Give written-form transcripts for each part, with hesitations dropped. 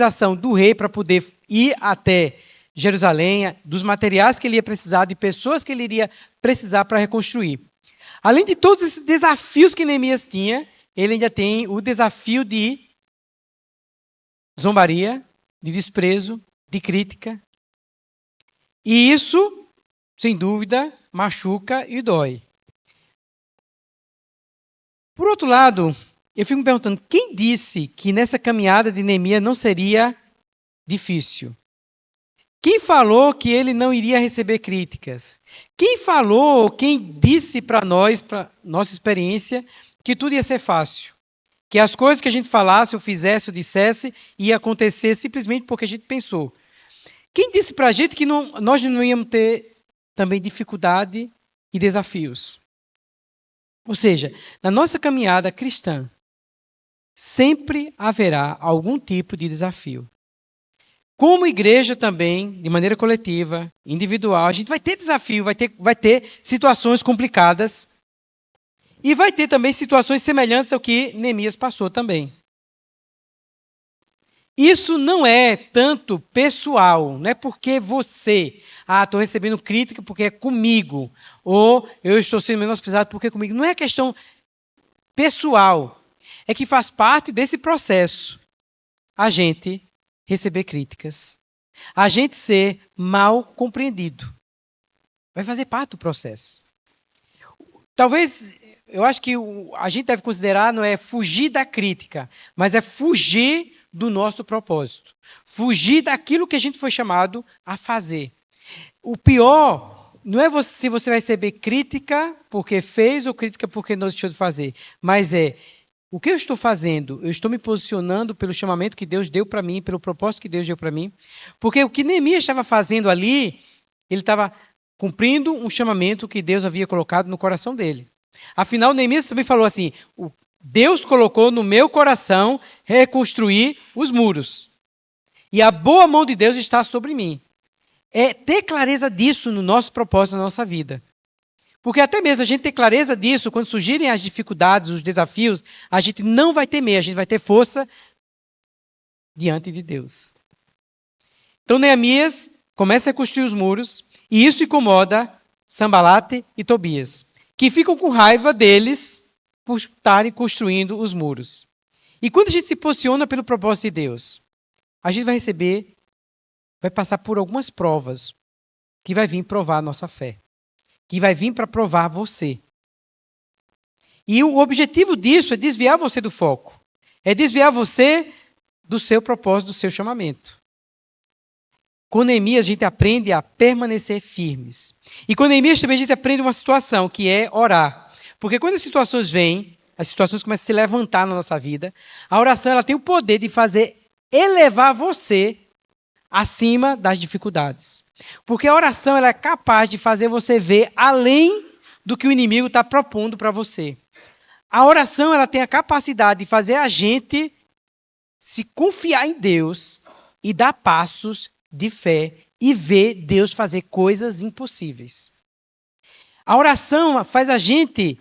autorização do rei para poder ir até Jerusalém, dos materiais que ele ia precisar, de pessoas que ele iria precisar para reconstruir. Além de todos esses desafios que Neemias tinha, ele ainda tem o desafio de zombaria, de desprezo, de crítica. E isso, sem dúvida, machuca e dói. Por outro lado, eu fico me perguntando, quem disse que nessa caminhada de Neemias não seria difícil? Quem falou que ele não iria receber críticas? Quem falou, quem disse para nós, para nossa experiência, que tudo ia ser fácil? Que as coisas que a gente falasse, ou fizesse, ou dissesse, ia acontecer simplesmente porque a gente pensou. Quem disse para a gente que nós não íamos ter também dificuldade e desafios? Ou seja, na nossa caminhada cristã, sempre haverá algum tipo de desafio. Como igreja também, de maneira coletiva, individual, a gente vai ter desafio, vai ter situações complicadas e vai ter também situações semelhantes ao que Neemias passou também. Isso não é tanto pessoal, não é porque você, estou recebendo crítica porque é comigo, ou eu estou sendo menosprezado porque é comigo. Não é questão pessoal, é que faz parte desse processo a gente receber críticas, a gente ser mal compreendido. Vai fazer parte do processo. Talvez, eu acho que a gente deve considerar não é fugir da crítica, mas é fugir do nosso propósito. Fugir daquilo que a gente foi chamado a fazer. O pior não é se você vai receber crítica porque fez ou crítica porque não deixou de fazer, mas é o que eu estou fazendo? Eu estou me posicionando pelo chamamento que Deus deu para mim, pelo propósito que Deus deu para mim. Porque o que Neemias estava fazendo ali, ele estava cumprindo um chamamento que Deus havia colocado no coração dele. Afinal, Neemias também falou assim, Deus colocou no meu coração reconstruir os muros. E a boa mão de Deus está sobre mim. É ter clareza disso no nosso propósito, na nossa vida. Porque até mesmo a gente ter clareza disso, quando surgirem as dificuldades, os desafios, a gente não vai temer, a gente vai ter força diante de Deus. Então Neemias começa a construir os muros, e isso incomoda Sanbalate e Tobias, que ficam com raiva deles por estarem construindo os muros. E quando a gente se posiciona pelo propósito de Deus, a gente vai passar por algumas provas que vai vir provar a nossa fé. Que vai vir para provar você. E o objetivo disso é desviar você do foco. É desviar você do seu propósito, do seu chamamento. Com Neemias a gente aprende a permanecer firmes. E com Neemias também a gente aprende uma situação, que é orar. Porque quando as situações vêm, as situações começam a se levantar na nossa vida, a oração ela tem o poder de fazer elevar você acima das dificuldades. Porque a oração ela é capaz de fazer você ver além do que o inimigo está propondo para você. A oração ela tem a capacidade de fazer a gente se confiar em Deus e dar passos de fé e ver Deus fazer coisas impossíveis. A oração faz a gente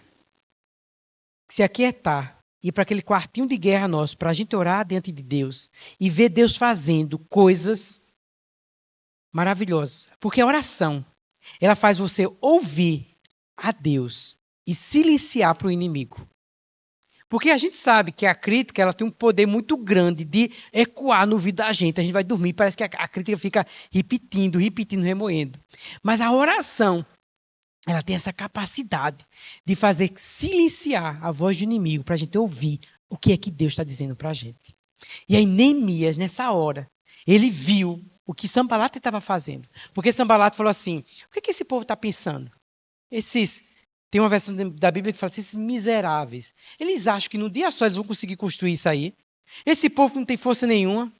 se aquietar, ir para aquele quartinho de guerra nosso, para a gente orar diante de Deus e ver Deus fazendo coisas maravilhosa. Porque a oração, ela faz você ouvir a Deus e silenciar para o inimigo. Porque a gente sabe que a crítica ela tem um poder muito grande de ecoar no ouvido da gente. A gente vai dormir, parece que a crítica fica repetindo, remoendo. Mas a oração, ela tem essa capacidade de fazer silenciar a voz do inimigo para a gente ouvir o que é que Deus está dizendo para a gente. E aí Neemias, nessa hora, ele viu o que Sanbalate estava fazendo. Porque Sanbalate falou assim, o que é que esse povo está pensando? Tem uma versão da Bíblia que fala assim, esses miseráveis. Eles acham que num dia só eles vão conseguir construir isso aí. Esse povo não tem força nenhuma.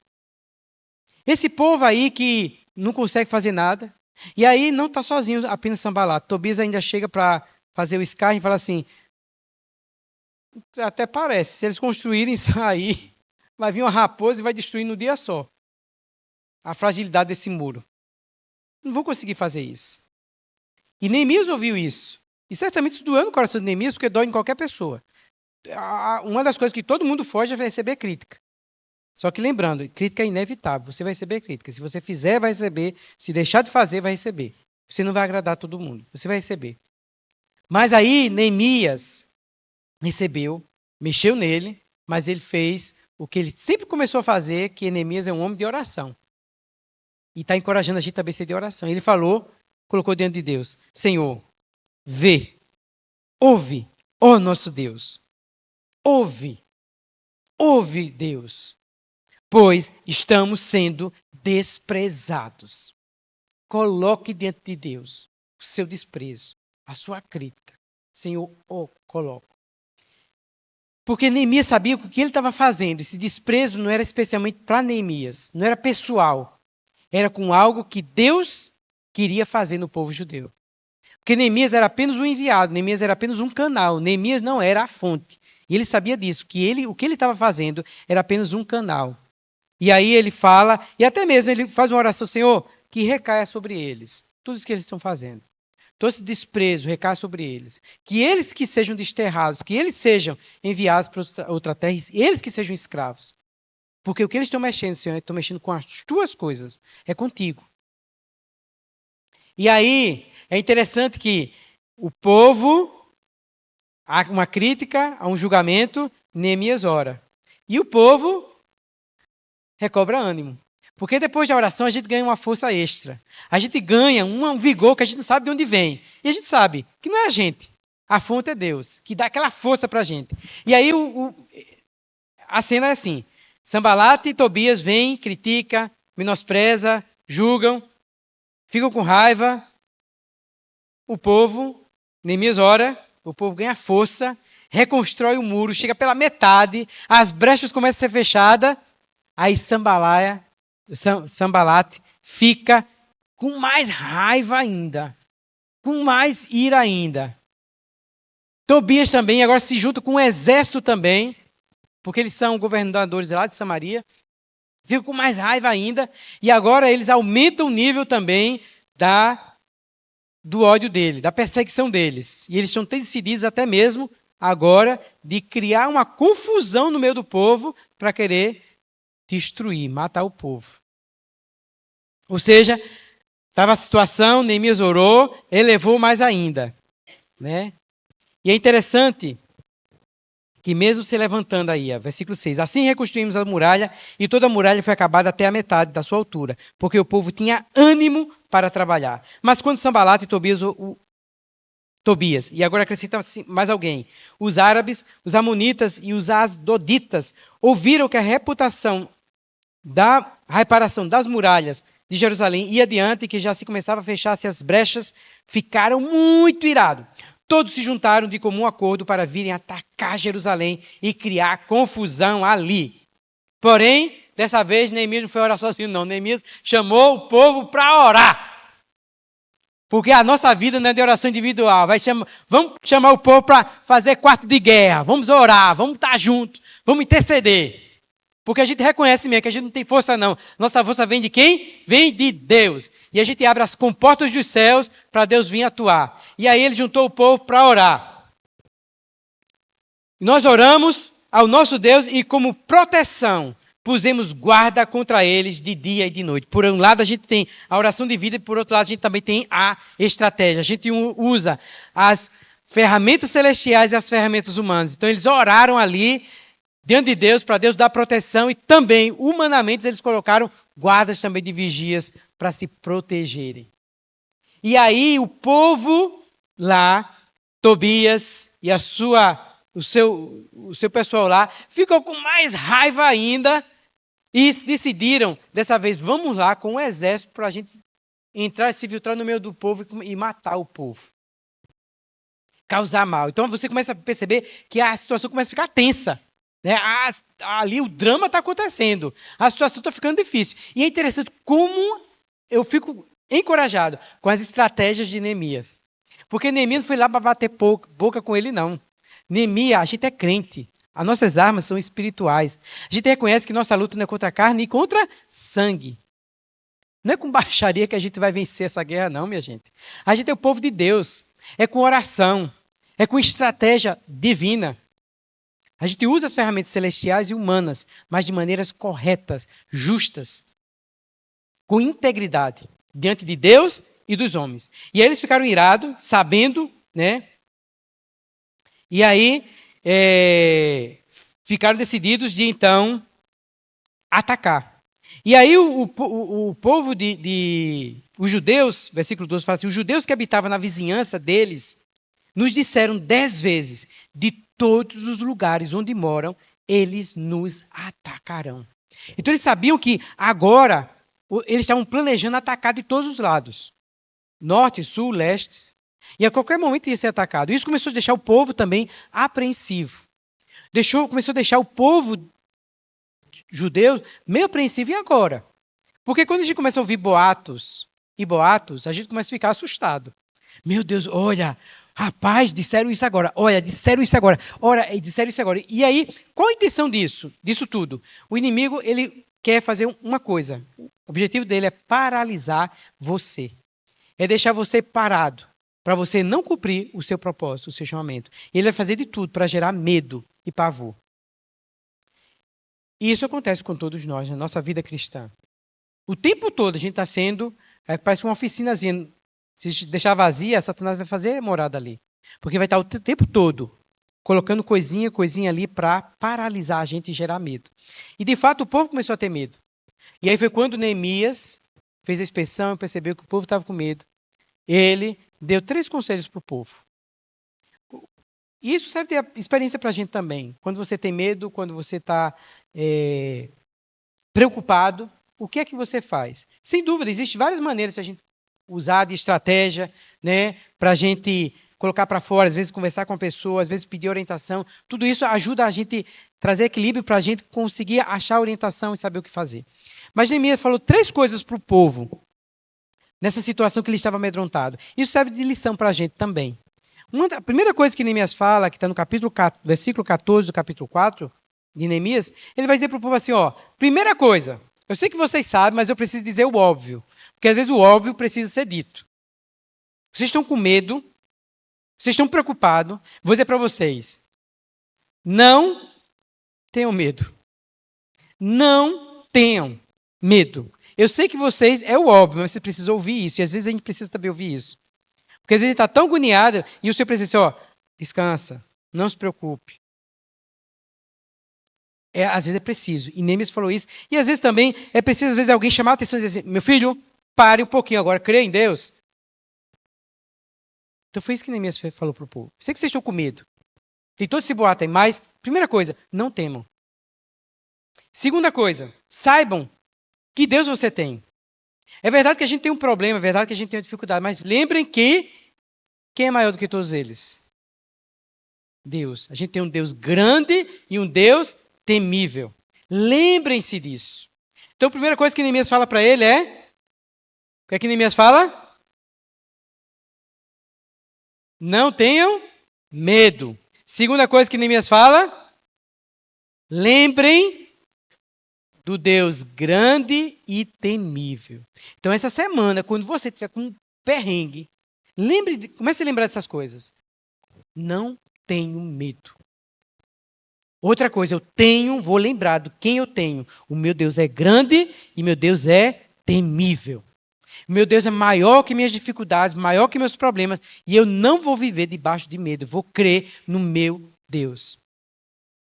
Esse povo aí que não consegue fazer nada. E aí não está sozinho apenas Sanbalate. Tobias ainda chega para fazer o escarro e fala assim, até parece, se eles construírem isso aí, vai vir uma raposa e vai destruir no dia só a fragilidade desse muro. Não vou conseguir fazer isso. E Neemias ouviu isso. E certamente isso doeu no coração de Neemias, porque dói em qualquer pessoa. Uma das coisas que todo mundo foge é receber crítica. Só que lembrando, crítica é inevitável. Você vai receber crítica. Se você fizer, vai receber. Se deixar de fazer, vai receber. Você não vai agradar todo mundo. Você vai receber. Mas aí, Neemias recebeu, mexeu nele, mas ele fez o que ele sempre começou a fazer, que Neemias é um homem de oração. E está encorajando a gente também a ser de oração. Ele falou, colocou diante de Deus: Senhor, vê, ouve, ó nosso Deus. Ouve, Deus, pois estamos sendo desprezados. Coloque diante de Deus o seu desprezo, a sua crítica. Senhor, coloque. Porque Neemias sabia que o que ele estava fazendo, esse desprezo não era especialmente para Neemias, não era pessoal. Era com algo que Deus queria fazer no povo judeu. Porque Neemias era apenas um enviado, Neemias era apenas um canal, Neemias não era a fonte. E ele sabia disso, que o que ele estava fazendo era apenas um canal. E aí ele fala, e até mesmo ele faz uma oração: Senhor, que recaia sobre eles, tudo isso que eles estão fazendo. Todo esse desprezo recaia sobre eles. Que eles que sejam desterrados, que eles sejam enviados para outra terra, eles que sejam escravos. Porque o que eles estão mexendo, Senhor, estão mexendo com as tuas coisas, é contigo. E aí, é interessante que o povo, há uma crítica, há um julgamento, Neemias ora. E o povo recobra ânimo. Porque depois da oração a gente ganha uma força extra. A gente ganha um vigor que a gente não sabe de onde vem. E a gente sabe que não é a gente. A fonte é Deus, que dá aquela força para a gente. E aí a cena é assim: Sanbalat e Tobias vêm, critica, menospreza, julgam, ficam com raiva. O povo, Neemias ora, o povo ganha força, reconstrói o muro, chega pela metade, as brechas começam a ser fechadas, aí Sanbalat fica com mais raiva ainda, com mais ira ainda. Tobias também agora se junta com o exército também, porque eles são governadores lá de Samaria, ficam com mais raiva ainda, e agora eles aumentam o nível também do ódio dele, da perseguição deles. E eles estão decididos até mesmo agora de criar uma confusão no meio do povo para querer destruir, matar o povo. Ou seja, estava a situação, Neemias orou, elevou mais ainda. Né? E é interessante que mesmo se levantando aí, versículo 6, assim reconstruímos a muralha e toda a muralha foi acabada até a metade da sua altura, porque o povo tinha ânimo para trabalhar. Mas quando Sanbalat e Tobias, e agora acrescenta mais alguém, os árabes, os amonitas e os asdoditas ouviram que a reputação da reparação das muralhas de Jerusalém ia adiante, que já se começava a fechar-se as brechas, ficaram muito irados. Todos se juntaram de comum acordo para virem atacar Jerusalém e criar confusão ali. Porém, dessa vez, Neemias não foi orar sozinho, não. Neemias chamou o povo para orar. Porque a nossa vida não é de oração individual. Vamos chamar o povo para fazer quarto de guerra. Vamos orar, vamos estar juntos, vamos interceder. Porque a gente reconhece mesmo que a gente não tem força, não. Nossa força vem de quem? Vem de Deus. E a gente abre as comportas dos céus para Deus vir atuar. E aí ele juntou o povo para orar. Nós oramos ao nosso Deus e como proteção pusemos guarda contra eles de dia e de noite. Por um lado a gente tem a oração de vida e por outro lado a gente também tem a estratégia. A gente usa as ferramentas celestiais e as ferramentas humanas. Então eles oraram ali diante de Deus, para Deus dar proteção, e também, humanamente, eles colocaram guardas também de vigias para se protegerem. E aí o povo lá, Tobias e o seu pessoal lá, ficou com mais raiva ainda e decidiram, dessa vez, vamos lá com o exército para a gente entrar, se filtrar no meio do povo e matar o povo. Causar mal. Então você começa a perceber que a situação começa a ficar tensa. Ali o drama está acontecendo, a situação está ficando difícil. E é interessante como eu fico encorajado com as estratégias de Neemias. Porque Neemias não foi lá para bater boca com ele, não. Neemias, a gente é crente. As nossas armas são espirituais. A gente reconhece que nossa luta não é contra a carne e contra sangue. Não é com baixaria que a gente vai vencer essa guerra, não, minha gente. A gente é o povo de Deus. É com oração. É com estratégia divina. A gente usa as ferramentas celestiais e humanas, mas de maneiras corretas, justas, com integridade, diante de Deus e dos homens. E aí eles ficaram irados, sabendo, né? E aí ficaram decididos de, então, atacar. E aí o povo os judeus, versículo 12 fala assim, os judeus que habitavam na vizinhança deles, nos disseram 10 vezes, de todos os lugares onde moram, eles nos atacarão. Então eles sabiam que agora eles estavam planejando atacar de todos os lados. Norte, sul, leste. E a qualquer momento ia ser atacado. Isso começou a deixar o povo também apreensivo. Começou a deixar o povo judeu meio apreensivo. E agora? Porque quando a gente começa a ouvir boatos, a gente começa a ficar assustado. Meu Deus, olha, rapaz, disseram isso agora. Olha, disseram isso agora. Olha, disseram isso agora. E aí, qual a intenção disso tudo? O inimigo, ele quer fazer uma coisa. O objetivo dele é paralisar você. É deixar você parado, para você não cumprir o seu propósito, o seu chamamento. Ele vai fazer de tudo para gerar medo e pavor. E isso acontece com todos nós, na nossa vida cristã. O tempo todo a gente está sendo, parece uma oficinazinha. Se deixar vazia, Satanás vai fazer morada ali. Porque vai estar o tempo todo colocando coisinha ali para paralisar a gente e gerar medo. E de fato o povo começou a ter medo. E aí foi quando Neemias fez a inspeção e percebeu que o povo estava com medo. Ele deu 3 conselhos para o povo. E isso serve de experiência para a gente também. Quando você tem medo, quando você está preocupado, o que é que você faz? Sem dúvida, existem várias maneiras de a gente usar de estratégia, né, para a gente colocar para fora, às vezes conversar com a pessoa, às vezes pedir orientação. Tudo isso ajuda a gente trazer equilíbrio para a gente conseguir achar orientação e saber o que fazer. Mas Neemias falou 3 coisas para o povo nessa situação que ele estava amedrontado. Isso serve de lição para a gente também. A primeira coisa que Neemias fala, que está no versículo 14 do capítulo 4 de Neemias, ele vai dizer para o povo assim, primeira coisa, eu sei que vocês sabem, mas eu preciso dizer o óbvio. Porque às vezes o óbvio precisa ser dito. Vocês estão com medo, vocês estão preocupados, vou dizer para vocês, não tenham medo. Não tenham medo. Eu sei que vocês, é o óbvio, mas você precisa ouvir isso. E às vezes a gente precisa também ouvir isso. Porque às vezes a gente está tão agoniado e o Senhor precisa dizer, descansa, não se preocupe. Às vezes é preciso. E Neemias falou isso. E às vezes também é preciso, às vezes, alguém chamar a atenção e dizer assim, meu filho, pare um pouquinho agora, crê em Deus. Então foi isso que Neemias falou para o povo. Sei que vocês estão com medo. Tem todo esse boato aí, mas, primeira coisa, não temam. Segunda coisa, saibam que Deus você tem. É verdade que a gente tem um problema, é verdade que a gente tem uma dificuldade, mas lembrem que quem é maior do que todos eles? Deus. A gente tem um Deus grande e um Deus temível. Lembrem-se disso. Então, a primeira coisa que Neemias fala para ele é... O que é que Neemias fala? Não tenham medo. Segunda coisa que Neemias fala... Lembrem do Deus grande e temível. Então, essa semana, quando você estiver com um perrengue, comece a lembrar dessas coisas. Não tenho medo. Outra coisa, vou lembrar de quem eu tenho. O meu Deus é grande e meu Deus é temível. O meu Deus é maior que minhas dificuldades, maior que meus problemas, e eu não vou viver debaixo de medo. Eu vou crer no meu Deus.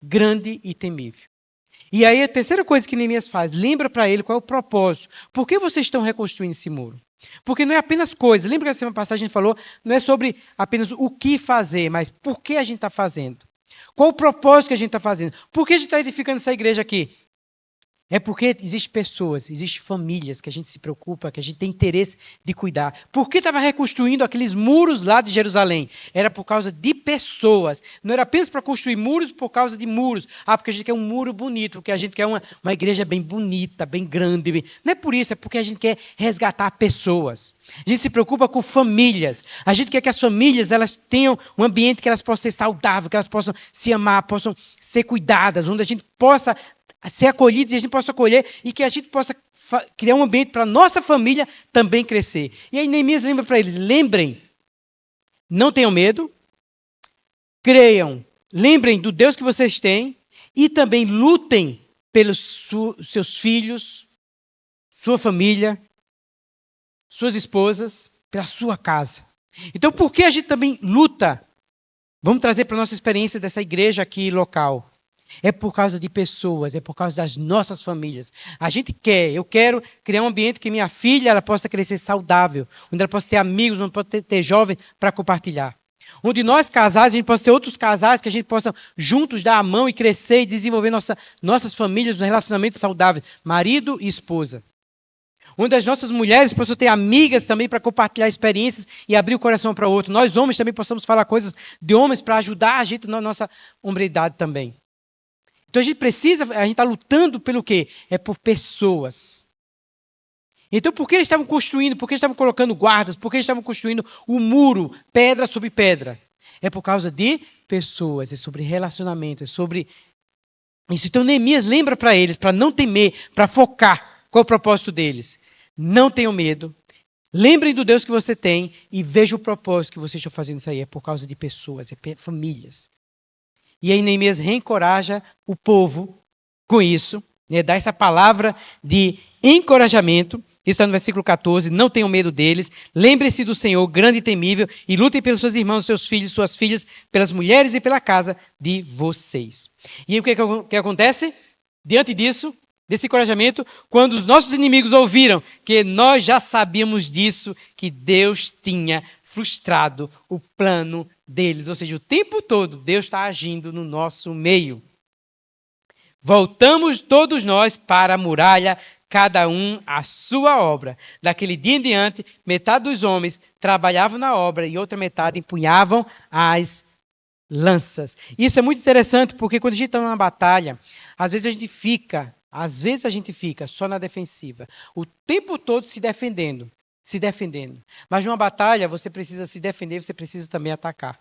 Grande e temível. E aí a terceira coisa que Neemias faz, lembra para ele qual é o propósito. Por que vocês estão reconstruindo esse muro? Porque não é apenas coisa. Lembra que a semana passada a gente falou, não é sobre apenas o que fazer, mas por que a gente está fazendo. Qual o propósito que a gente está fazendo? Por que a gente está edificando essa igreja aqui? É porque existem pessoas, existem famílias que a gente se preocupa, que a gente tem interesse de cuidar. Por que estava reconstruindo aqueles muros lá de Jerusalém? Era por causa de pessoas. Não era apenas para construir muros por causa de muros. Porque a gente quer um muro bonito, porque a gente quer uma igreja bem bonita, bem grande. Não é por isso, é porque a gente quer resgatar pessoas. A gente se preocupa com famílias. A gente quer que as famílias elas tenham um ambiente que elas possam ser saudáveis, que elas possam se amar, possam ser cuidadas, onde a gente possa ser acolhidos e a gente possa acolher e que a gente possa criar um ambiente para a nossa família também crescer. E aí Neemias lembra para eles, lembrem, não tenham medo, creiam lembrem do Deus que vocês têm e também lutem pelos seus filhos, sua família, suas esposas, pela sua casa. Então, por que a gente também luta? Vamos trazer para a nossa experiência dessa igreja aqui local. É por causa de pessoas, é por causa das nossas famílias. Eu quero criar um ambiente que minha filha ela possa crescer saudável, onde ela possa ter amigos, onde possa ter jovens para compartilhar. Onde nós casais, a gente possa ter outros casais que a gente possa juntos dar a mão e crescer e desenvolver nossas famílias, um relacionamento saudável, marido e esposa. Onde as nossas mulheres possam ter amigas também para compartilhar experiências e abrir o coração para o outro. Nós homens também possamos falar coisas de homens para ajudar a gente na nossa hombridade também. Então a gente está lutando pelo quê? É por pessoas. Então por que eles estavam construindo, por que eles estavam colocando guardas, por que eles estavam construindo o muro, pedra sobre pedra? É por causa de pessoas, é sobre relacionamento, é sobre isso. Então Neemias lembra para eles, para não temer, para focar qual é o propósito deles. Não tenham medo, lembrem do Deus que você tem e vejam o propósito que vocês estão fazendo isso aí. É por causa de pessoas, é famílias. E aí Neemias reencoraja o povo com isso, né, dá essa palavra de encorajamento. Isso está no versículo 14. Não tenham medo deles. Lembrem-se do Senhor, grande e temível, e lutem pelos seus irmãos, seus filhos, suas filhas, pelas mulheres e pela casa de vocês. E aí o que acontece? Diante disso, desse encorajamento, quando os nossos inimigos ouviram que nós já sabíamos disso, que Deus tinha frustrado o plano deles. Ou seja, o tempo todo Deus está agindo no nosso meio. Voltamos todos nós para a muralha, cada um à sua obra. Daquele dia em diante, metade dos homens trabalhavam na obra e outra metade empunhavam as lanças. Isso é muito interessante porque quando a gente está numa batalha, às vezes a gente fica só na defensiva, o tempo todo se defendendo. Mas numa batalha você precisa se defender, você precisa também atacar.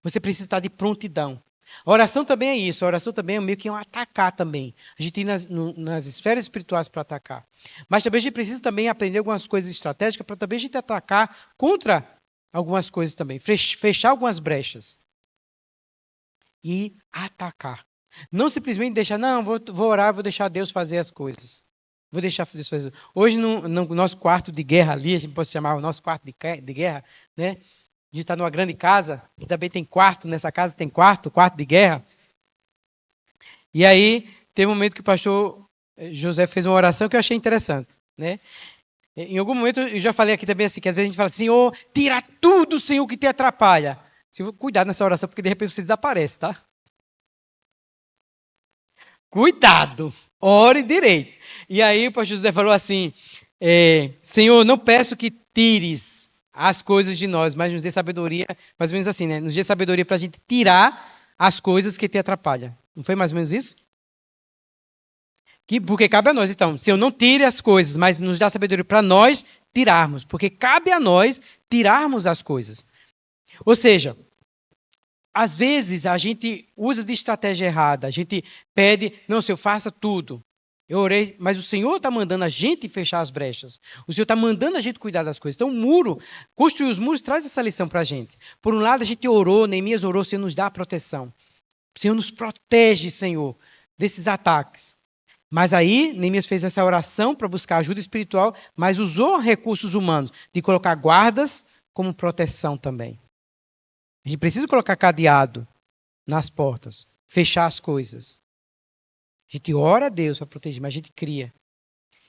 Você precisa estar de prontidão. A oração também é isso, a oração também é meio que um atacar também. A gente tem nas esferas espirituais para atacar. Mas também a gente precisa também aprender algumas coisas estratégicas para também a gente atacar contra algumas coisas também. Fechar algumas brechas. E atacar. Não simplesmente deixar, não, vou orar, vou deixar Deus fazer as coisas. Vou deixar Deus fazer. Hoje no nosso quarto de guerra ali, a gente pode chamar o nosso quarto de guerra, né? A gente está numa grande casa, que também tem quarto, nessa casa tem quarto de guerra. E aí, tem um momento que o pastor José fez uma oração que eu achei interessante, né? Em algum momento, eu já falei aqui também assim, que às vezes a gente fala, Senhor, tira tudo, Senhor, que te atrapalha. Senhor, cuidado nessa oração, porque de repente você desaparece, tá? Cuidado, ore direito. E aí o pastor José falou assim, Senhor, não peço que tires as coisas de nós, mas nos dê sabedoria, mais ou menos assim, né? Nos dê sabedoria para a gente tirar as coisas que te atrapalham. Não foi mais ou menos isso? Porque cabe a nós, então. Senhor, não tire as coisas, mas nos dá sabedoria para nós tirarmos. Porque cabe a nós tirarmos as coisas. Ou seja, às vezes a gente usa de estratégia errada. A gente pede, não, Senhor, faça tudo. Eu orei, mas o Senhor está mandando a gente fechar as brechas. O Senhor está mandando a gente cuidar das coisas. Então, construir os muros traz essa lição para a gente. Por um lado, a gente orou, Neemias orou, o Senhor nos dá a proteção. O Senhor nos protege, Senhor, desses ataques. Mas aí, Neemias fez essa oração para buscar ajuda espiritual, mas usou recursos humanos de colocar guardas como proteção também. A gente precisa colocar cadeado nas portas, fechar as coisas. A gente ora a Deus para proteger, mas a gente cria.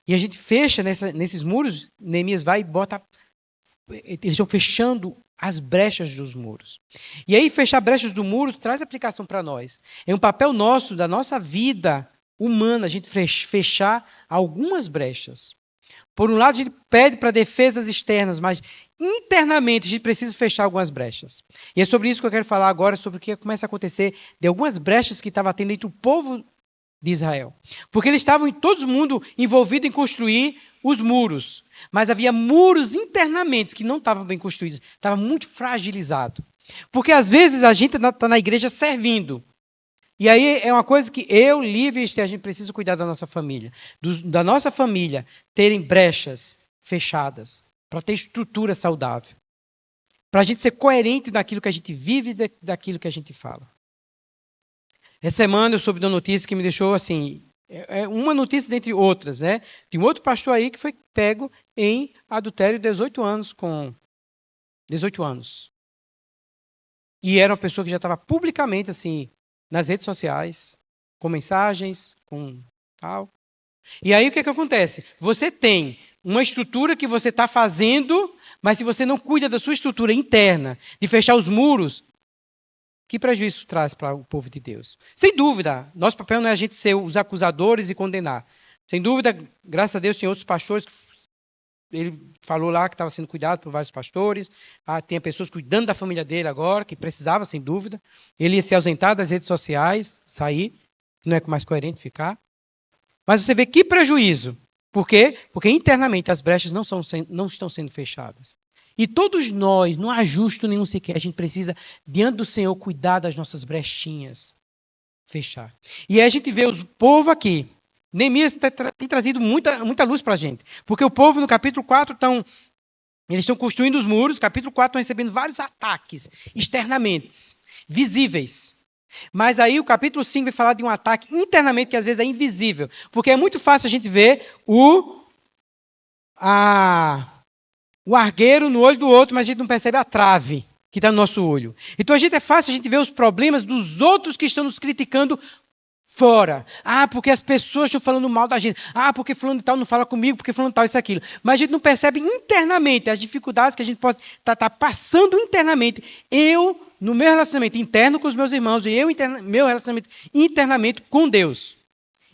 E a gente fecha nesses muros, Neemias vai e bota. Eles estão fechando as brechas dos muros. E aí, fechar brechas do muro traz aplicação para nós. É um papel nosso, da nossa vida humana, a gente fechar algumas brechas. Por um lado, a gente pede para defesas externas, mas internamente a gente precisa fechar algumas brechas. E é sobre isso que eu quero falar agora, sobre o que começa a acontecer de algumas brechas que estava tendo entre o povo de Israel. Porque eles estavam, todo mundo envolvido em construir os muros. Mas havia muros internamente que não estavam bem construídos. Estava muito fragilizado. Porque às vezes a gente está na igreja servindo. E aí é uma coisa que eu, Lívia e Esther, a gente precisa cuidar da nossa família. Da nossa família terem brechas fechadas. Para ter estrutura saudável. Para a gente ser coerente daquilo que a gente vive e daquilo que a gente fala. Essa semana eu soube de uma notícia que me deixou assim, uma notícia dentre outras, né? De um outro pastor aí que foi pego em adultério 18 anos com 18 anos. E era uma pessoa que já estava publicamente assim nas redes sociais, com mensagens, com tal. E aí o que acontece? Você tem uma estrutura que você está fazendo, mas se você não cuida da sua estrutura interna, de fechar os muros, que prejuízo traz para o povo de Deus? Sem dúvida, nosso papel não é a gente ser os acusadores e condenar. Sem dúvida, graças a Deus, tem outros pastores que ele falou lá que estava sendo cuidado por vários pastores. Tem pessoas cuidando da família dele agora, que precisava, sem dúvida. Ele ia se ausentar das redes sociais, sair, não é mais coerente ficar. Mas você vê que prejuízo. Por quê? Porque internamente as brechas não estão sendo fechadas. E todos nós, não há justo nenhum sequer, a gente precisa, diante do Senhor, cuidar das nossas brechinhas. Fechar. E aí a gente vê o povo aqui. Neemias tem trazido muita luz para a gente. Porque o povo, no capítulo 4, eles estão construindo os muros. No capítulo 4, estão recebendo vários ataques externamente, visíveis. Mas aí o capítulo 5 vai falar de um ataque internamente que às vezes é invisível. Porque é muito fácil a gente ver o argueiro no olho do outro, mas a gente não percebe a trave que está no nosso olho. Então é fácil a gente ver os problemas dos outros que estão nos criticando fora. Porque as pessoas estão falando mal da gente. Porque fulano e tal não fala comigo, porque fulano e tal isso e aquilo. Mas a gente não percebe internamente as dificuldades que a gente pode estar passando internamente. Eu, no meu relacionamento interno com os meus irmãos, e meu relacionamento internamente com Deus.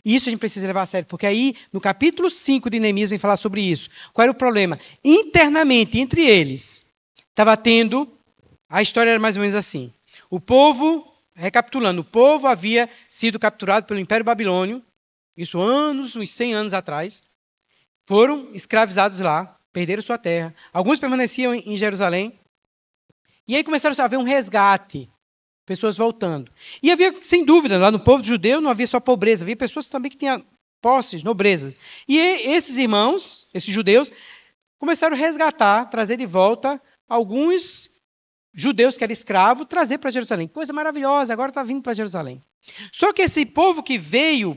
E isso a gente precisa levar a sério, porque aí, no capítulo 5 de Neemias, vem falar sobre isso. Qual era o problema? Internamente, entre eles, estava tendo... A história era mais ou menos assim. O povo... Recapitulando, o povo havia sido capturado pelo Império Babilônio, isso uns 100 anos atrás, foram escravizados lá, perderam sua terra. Alguns permaneciam em Jerusalém. E aí começaram a haver um resgate, pessoas voltando. E havia, sem dúvida, lá no povo judeu não havia só pobreza, havia pessoas também que tinham posses, nobreza. E esses irmãos, esses judeus, começaram a resgatar, trazer de volta alguns judeus que eram escravos, trazer para Jerusalém. Coisa maravilhosa, agora está vindo para Jerusalém. Só que esse povo que veio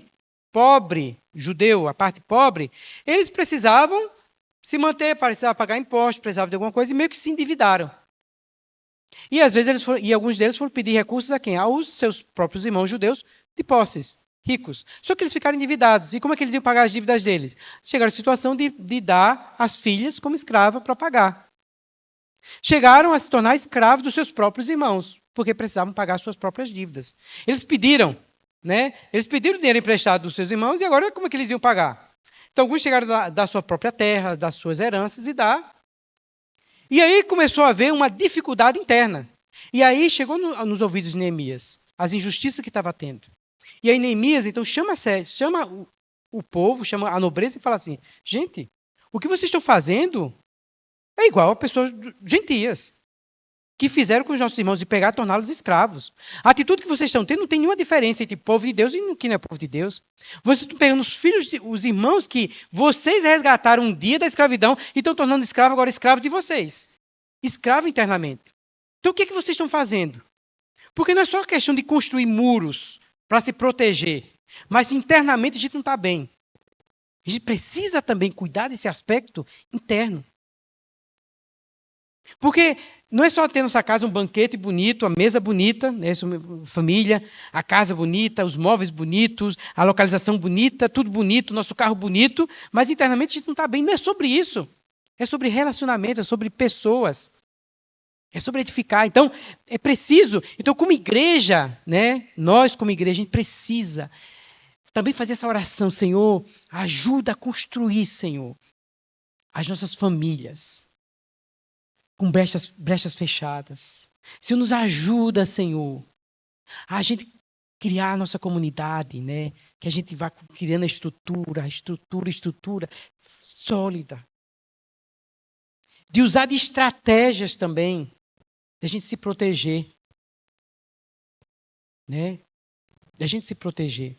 pobre, judeu, a parte pobre, eles precisavam se manter, precisavam pagar impostos, precisavam de alguma coisa, e meio que se endividaram. E às vezes alguns deles foram pedir recursos a quem? Aos seus próprios irmãos judeus de posses, ricos. Só que eles ficaram endividados. E como é que eles iam pagar as dívidas deles? Chegaram à situação de dar as filhas como escrava para pagar. Chegaram a se tornar escravos dos seus próprios irmãos, porque precisavam pagar suas próprias dívidas. Eles pediram, né? Eles pediram dinheiro emprestado dos seus irmãos e agora como é que eles iam pagar? Então alguns chegaram da sua própria terra, das suas heranças e dar. E aí começou a haver uma dificuldade interna. E aí chegou nos ouvidos de Neemias as injustiças que estava tendo. E aí Neemias então chama o povo, chama a nobreza e fala assim: gente, o que vocês estão fazendo é igual a pessoas gentias que fizeram com os nossos irmãos de pegar e torná-los escravos. A atitude que vocês estão tendo não tem nenhuma diferença entre povo de Deus e quem não é povo de Deus. Vocês estão pegando os irmãos que vocês resgataram um dia da escravidão e estão tornando escravo agora escravo de vocês. Escravo internamente. Então o que vocês estão fazendo? Porque não é só questão de construir muros para se proteger, mas internamente a gente não está bem. A gente precisa também cuidar desse aspecto interno. Porque não é só ter nessa casa um banquete bonito, a mesa bonita, né, família, a casa bonita, os móveis bonitos, a localização bonita, tudo bonito, nosso carro bonito, mas internamente a gente não está bem. Não é sobre isso. É sobre relacionamento, é sobre pessoas. É sobre edificar. Então, é preciso. Então, como igreja, né, nós como igreja, a gente precisa também fazer essa oração. Senhor, ajuda a construir, Senhor, as nossas famílias com brechas fechadas. Senhor, nos ajuda, Senhor, a gente criar a nossa comunidade, né? Que a gente vá criando a estrutura sólida. De usar de estratégias também, de a gente se proteger. Né? De a gente se proteger.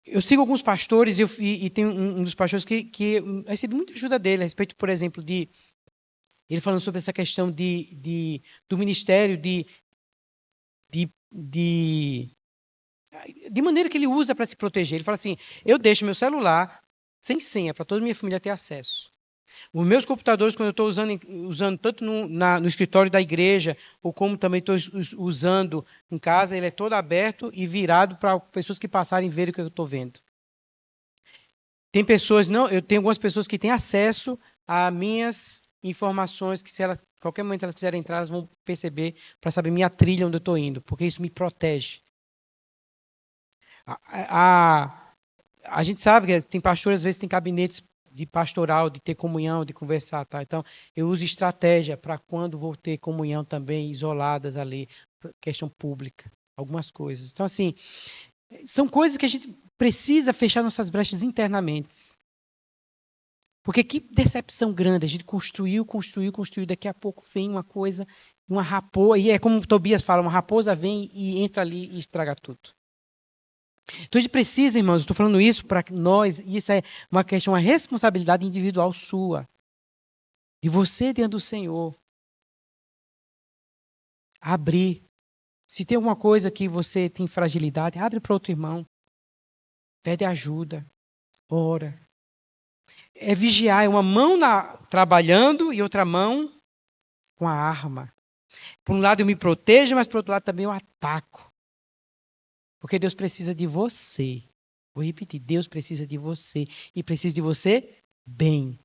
Eu sigo alguns pastores e tem um dos pastores que eu recebi muita ajuda dele a respeito, por exemplo, de ele falando sobre essa questão do ministério de De maneira que ele usa para se proteger. Ele fala assim: eu deixo meu celular sem senha para toda a minha família ter acesso. Os meus computadores, quando eu estou usando tanto no escritório da igreja, ou como também estou usando em casa, ele é todo aberto e virado para pessoas que passarem ver o que eu estou vendo. Tem pessoas, não, eu tenho algumas pessoas que têm acesso a minhas informações, que se elas, qualquer momento elas quiserem entrar, elas vão perceber para saber minha trilha onde eu estou indo, porque isso me protege. A gente sabe que tem pastores, às vezes tem gabinetes de pastoral, de ter comunhão, de conversar, tá? Então, eu uso estratégia para quando vou ter comunhão também isoladas ali, questão pública, algumas coisas. Então, assim, são coisas que a gente precisa fechar nossas brechas internamente. Porque que decepção grande, a gente construiu, daqui a pouco vem uma coisa, uma raposa, e é como o Tobias fala, uma raposa vem e entra ali e estraga tudo. Então a gente precisa, irmãos, estou falando isso para nós, isso é uma questão, uma responsabilidade individual sua, de você diante do Senhor. Abrir. Se tem alguma coisa que você tem fragilidade, abre para outro irmão. Pede ajuda. Ora. É vigiar, é uma mão trabalhando e outra mão com a arma. Por um lado eu me protejo, mas por outro lado também eu ataco. Porque Deus precisa de você. Vou repetir, Deus precisa de você. E precisa de você bem.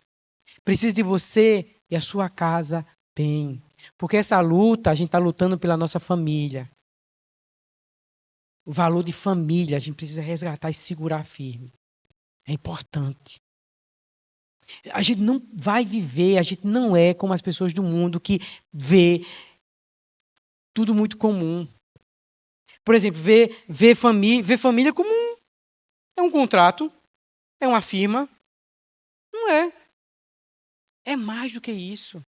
Precisa de você e a sua casa bem. Porque essa luta, a gente está lutando pela nossa família. O valor de família, a gente precisa resgatar e segurar firme. É importante. A gente não vai viver, a gente não é como as pessoas do mundo que vê tudo muito comum. Por exemplo, vê família como é um contrato, é uma firma. Não é. É mais do que isso.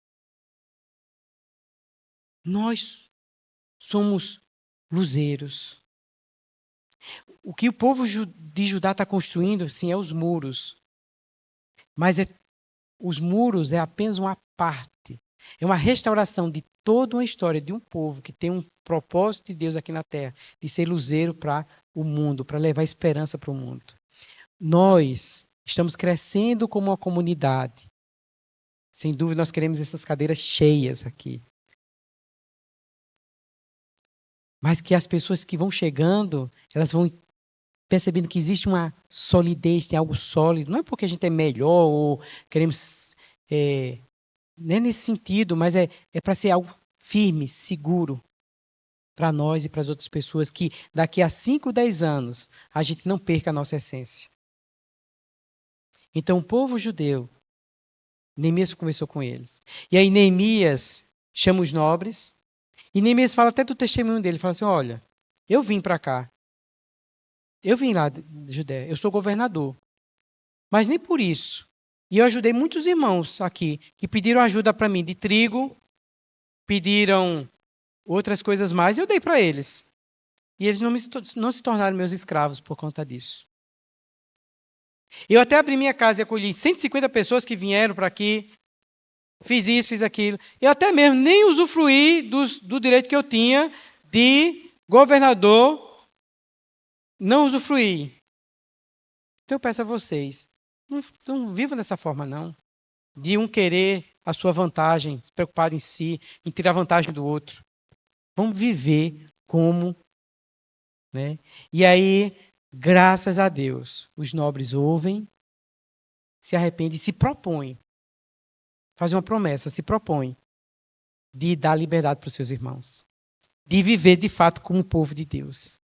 Nós somos luzeiros. O que o povo de Judá está construindo, sim, é os muros. Mas os muros é apenas uma parte. É uma restauração de toda uma história de um povo que tem um propósito de Deus aqui na Terra, de ser luzeiro para o mundo, para levar esperança para o mundo. Nós estamos crescendo como uma comunidade. Sem dúvida, nós queremos essas cadeiras cheias aqui. Mas que as pessoas que vão chegando, elas vão percebendo que existe uma solidez, tem algo sólido. Não é porque a gente é melhor ou queremos... não é nesse sentido, mas é para ser algo firme, seguro para nós e para as outras pessoas, que daqui a 5, 10 anos a gente não perca a nossa essência. Então o povo judeu, Neemias conversou com eles. E aí Neemias chama os nobres, e Neemias fala até do testemunho dele, fala assim, olha, eu vim para cá, eu vim lá de Judéia, eu sou governador, mas nem por isso. E eu ajudei muitos irmãos aqui, que pediram ajuda para mim de trigo, pediram outras coisas mais, e eu dei para eles. E eles não se tornaram meus escravos por conta disso. Eu até abri minha casa e acolhi 150 pessoas que vieram para aqui, fiz isso, fiz aquilo. Eu até mesmo nem usufruí do direito que eu tinha de governador, não usufruí. Então eu peço a vocês, não vivam dessa forma não, de um querer a sua vantagem, se preocupar em si, em tirar vantagem do outro. Vamos viver como, né? E aí, graças a Deus, os nobres ouvem, se arrependem e se propõem, fazem uma promessa, se propõem de dar liberdade para os seus irmãos, de viver de fato como povo de Deus.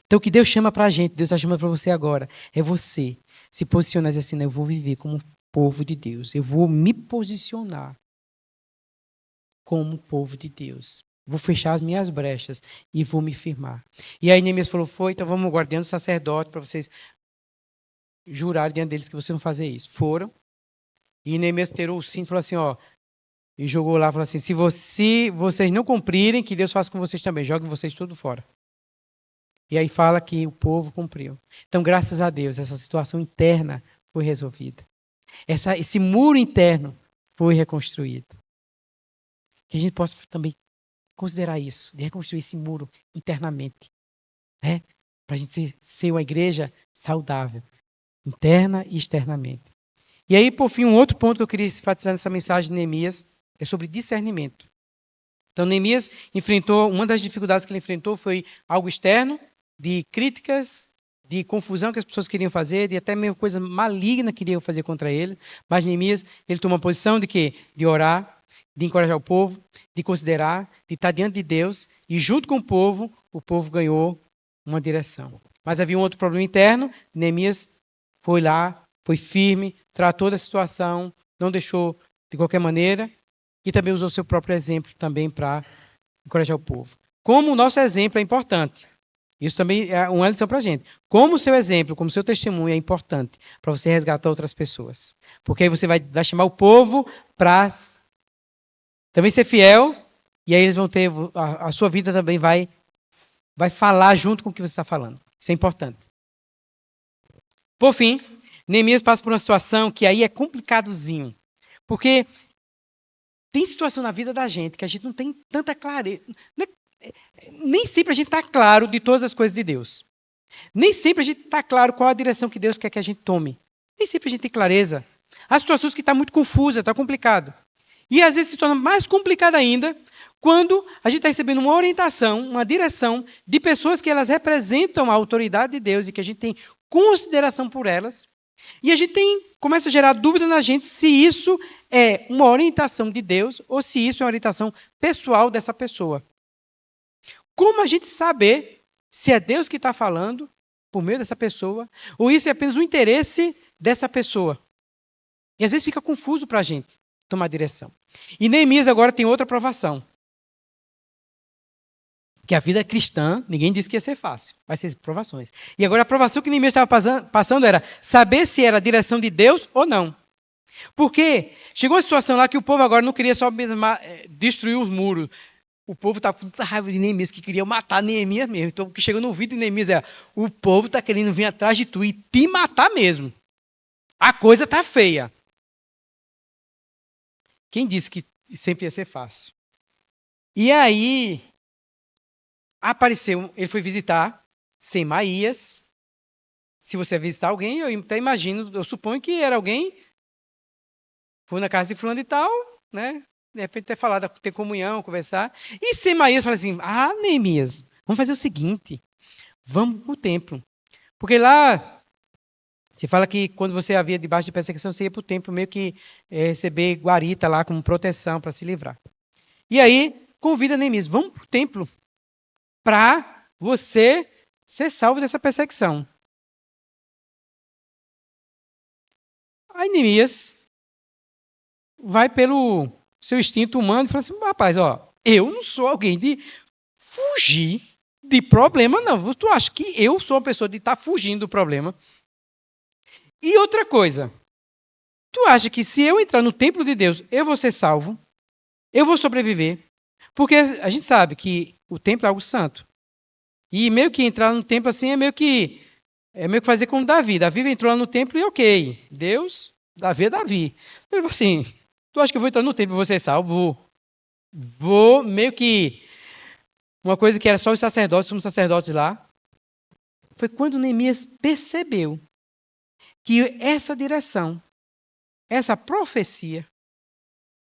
Então o que Deus chama para a gente, Deus está chamando para você agora, é você se posicionar e dizer assim, eu vou viver como povo de Deus, eu vou me posicionar como povo de Deus. Vou fechar as minhas brechas e vou me firmar. E aí Neemias falou, então vamos guardando o sacerdote para vocês jurarem diante deles que vocês vão fazer isso. Foram. E Neemias tirou o cinto e falou assim, e jogou lá, falou assim, se vocês não cumprirem, que Deus faça com vocês também, joguem vocês tudo fora. E aí fala que o povo cumpriu. Então, graças a Deus, essa situação interna foi resolvida. Esse muro interno foi reconstruído. Que a gente possa também considerar isso, de reconstruir esse muro internamente. Né? para a gente ser uma igreja saudável, interna e externamente. E aí, por fim, um outro ponto que eu queria enfatizar nessa mensagem de Neemias é sobre discernimento. Então, Neemias enfrentou, uma das dificuldades que ele enfrentou foi algo externo, de críticas, de confusão que as pessoas queriam fazer, de até mesmo coisa maligna que queriam fazer contra ele. Mas Neemias, ele tomou uma posição de quê? De orar, de encorajar o povo, de considerar, de estar diante de Deus, e junto com o povo ganhou uma direção. Mas havia um outro problema interno, Neemias foi lá, foi firme, tratou da situação, não deixou de qualquer maneira, e também usou seu próprio exemplo também para encorajar o povo. Como o nosso exemplo é importante. Isso também é uma lição para a gente. Como o seu exemplo, como o seu testemunho é importante para você resgatar outras pessoas. Porque aí você vai chamar o povo para também ser fiel, e aí eles vão ter, a sua vida também vai falar junto com o que você está falando. Isso é importante. Por fim, Neemias passa por uma situação que aí é complicadozinho. Porque tem situação na vida da gente que a gente não tem tanta clareza. Nem sempre a gente está claro de todas as coisas de Deus. Nem sempre a gente está claro qual a direção que Deus quer que a gente tome. Nem sempre a gente tem clareza. Há situações que estão muito confusas, está complicado. E às vezes se torna mais complicado ainda quando a gente está recebendo uma orientação, uma direção de pessoas que elas representam a autoridade de Deus e que a gente tem consideração por elas. E a gente começa a gerar dúvida na gente se isso é uma orientação de Deus ou se isso é uma orientação pessoal dessa pessoa. Como a gente saber se é Deus que está falando por meio dessa pessoa ou isso é apenas um interesse dessa pessoa? E às vezes fica confuso para a gente tomar direção. E Neemias agora tem outra provação. Que a vida cristã, ninguém disse que ia ser fácil. Vai ser provações. E agora a provação que Neemias estava passando era saber se era a direção de Deus ou não. Porque chegou uma situação lá que o povo agora não queria só mesmo destruir os muros. O povo estava com muita raiva de Neemias, que queria matar Neemias mesmo. Então o que chegou no ouvido de Neemias é: o povo está querendo vir atrás de tu e te matar mesmo. A coisa está feia. Quem disse que sempre ia ser fácil? E aí apareceu, ele foi visitar Semaías. Se você visitar alguém, eu até imagino, eu suponho que era alguém, foi na casa de fulano e tal, né? De repente ter falado, ter comunhão, conversar. E Semaías fala assim: Neemias, vamos fazer o seguinte, vamos para o templo. Porque lá se fala que quando você havia debaixo de perseguição, você ia para o templo meio que receber guarita lá como proteção para se livrar. E aí convida Neemias: vamos para o templo para você ser salvo dessa perseguição. Aí Neemias vai pelo seu instinto humano e fala assim: rapaz, eu não sou alguém de fugir de problema, não. Tu acha que eu sou uma pessoa de estar fugindo do problema? E outra coisa, tu acha que se eu entrar no templo de Deus, eu vou ser salvo? Eu vou sobreviver? Porque a gente sabe que o templo é algo santo. E meio que entrar no templo assim é meio que fazer como Davi. Davi entrou lá no templo e ok. Deus, Davi é Davi. Ele falou assim: tu acha que eu vou entrar no templo e vou ser salvo? Vou meio que uma coisa que era só os sacerdotes, somos sacerdotes lá. Foi quando Neemias percebeu que essa direção, essa profecia,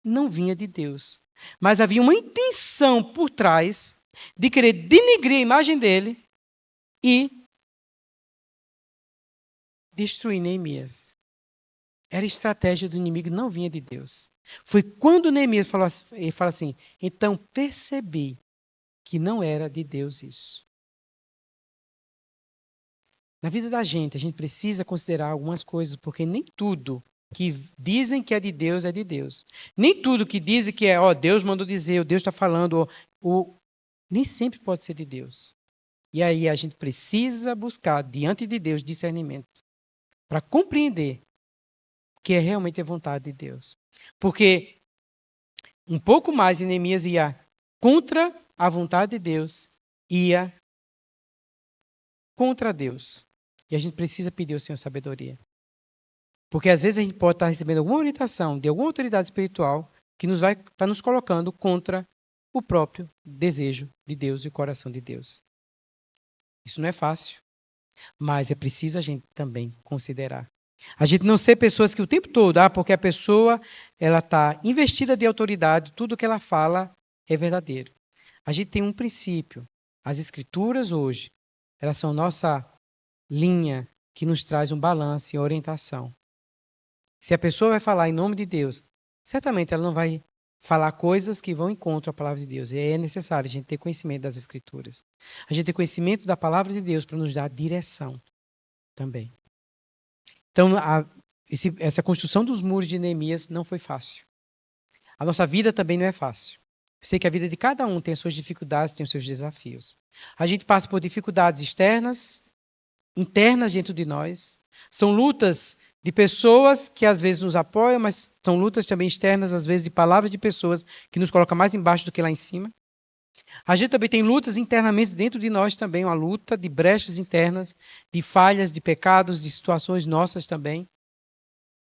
não vinha de Deus. Mas havia uma intenção por trás de querer denegrir a imagem dele e destruir Neemias. Era estratégia do inimigo, não vinha de Deus. Foi quando Neemias fala assim: então percebi que não era de Deus isso. Na vida da gente, a gente precisa considerar algumas coisas, porque nem tudo que dizem que é de Deus é de Deus. Nem tudo que dizem que é, Deus mandou dizer, ou Deus está falando, nem sempre pode ser de Deus. E aí a gente precisa buscar diante de Deus discernimento para compreender que é realmente a vontade de Deus. Porque um pouco mais Neemias ia contra a vontade de Deus, ia contra Deus. E a gente precisa pedir ao Senhor sabedoria. Porque às vezes a gente pode estar recebendo alguma orientação de alguma autoridade espiritual que nos vai estar nos colocando contra o próprio desejo de Deus e o coração de Deus. Isso não é fácil. Mas é preciso a gente também considerar. A gente não ser pessoas que o tempo todo, porque a pessoa ela está investida de autoridade, tudo que ela fala é verdadeiro. A gente tem um princípio. As escrituras hoje, elas são nossa linha que nos traz um balanço e orientação. Se a pessoa vai falar em nome de Deus, certamente ela não vai falar coisas que vão em contra a palavra de Deus. E é necessário a gente ter conhecimento das escrituras. A gente ter conhecimento da palavra de Deus para nos dar direção também. Então, essa construção dos muros de Neemias não foi fácil. A nossa vida também não é fácil. Eu sei que a vida de cada um tem as suas dificuldades, tem os seus desafios. A gente passa por dificuldades externas, internas dentro de nós. São lutas de pessoas que às vezes nos apoiam, mas são lutas também externas, às vezes de palavras de pessoas que nos colocam mais embaixo do que lá em cima. A gente também tem lutas internamente dentro de nós também, uma luta de brechas internas, de falhas, de pecados, de situações nossas também,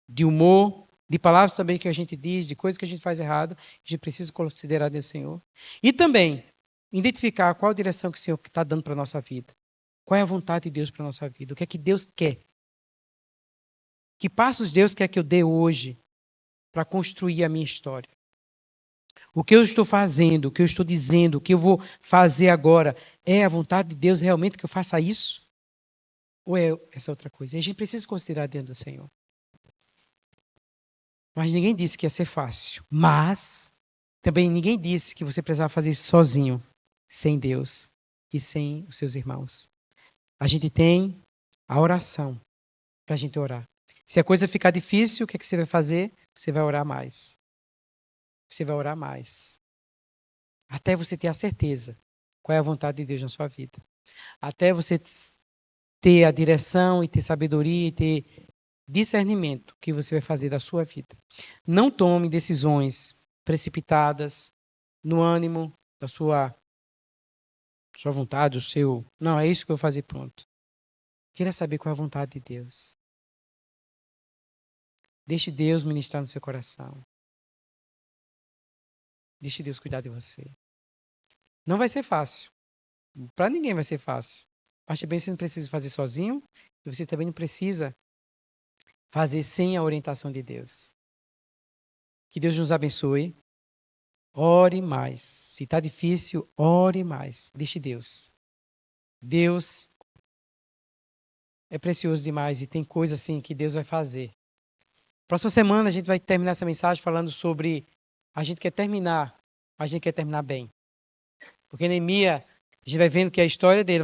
de humor, de palavras também que a gente diz, de coisas que a gente faz errado, a gente precisa considerar Deus Senhor. E também identificar qual a direção que o Senhor está dando para a nossa vida. Qual é a vontade de Deus para a nossa vida? O que é que Deus quer? Que passos Deus quer que eu dê hoje para construir a minha história? O que eu estou fazendo, o que eu estou dizendo, o que eu vou fazer agora, é a vontade de Deus realmente que eu faça isso? Ou é essa outra coisa? E a gente precisa considerar dentro do Senhor. Mas ninguém disse que ia ser fácil. Mas também ninguém disse que você precisava fazer isso sozinho, sem Deus e sem os seus irmãos. A gente tem a oração para a gente orar. Se a coisa ficar difícil, o que, é que você vai fazer? Você vai orar mais. Você vai orar mais. Até você ter a certeza qual é a vontade de Deus na sua vida. Até você ter a direção e ter sabedoria e ter discernimento que você vai fazer da sua vida. Não tome decisões precipitadas, no ânimo da sua vontade, o seu... Não, é isso que eu vou fazer, pronto. Queira saber qual é a vontade de Deus. Deixe Deus ministrar no seu coração. Deixe Deus cuidar de você. Não vai ser fácil. Para ninguém vai ser fácil. Mas também você não precisa fazer sozinho e você também não precisa fazer sem a orientação de Deus. Que Deus nos abençoe. Ore mais. Se está difícil, ore mais. Deixe Deus. Deus é precioso demais e tem coisa assim que Deus vai fazer. Próxima semana a gente vai terminar essa mensagem falando sobre a gente quer terminar, mas a gente quer terminar bem. Porque Neemias, a gente vai vendo que a história dele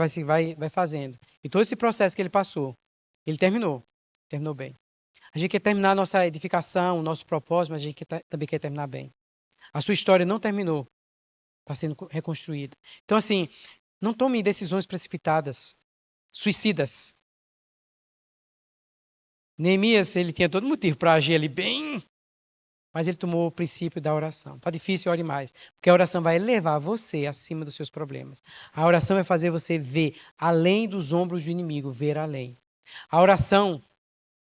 vai fazendo. E todo esse processo que ele passou, ele terminou bem. A gente quer terminar a nossa edificação, o nosso propósito, mas a gente também quer terminar bem. A sua história não terminou, está sendo reconstruída. Então, assim, não tome decisões precipitadas, suicidas. Neemias, ele tinha todo motivo para agir ali bem, mas ele tomou o princípio da oração. Está difícil, ore mais. Porque a oração vai levar você acima dos seus problemas. A oração vai fazer você ver além dos ombros do inimigo, ver além. A oração,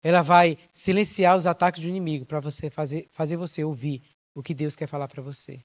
ela vai silenciar os ataques do inimigo para você fazer você ouvir o que Deus quer falar para você.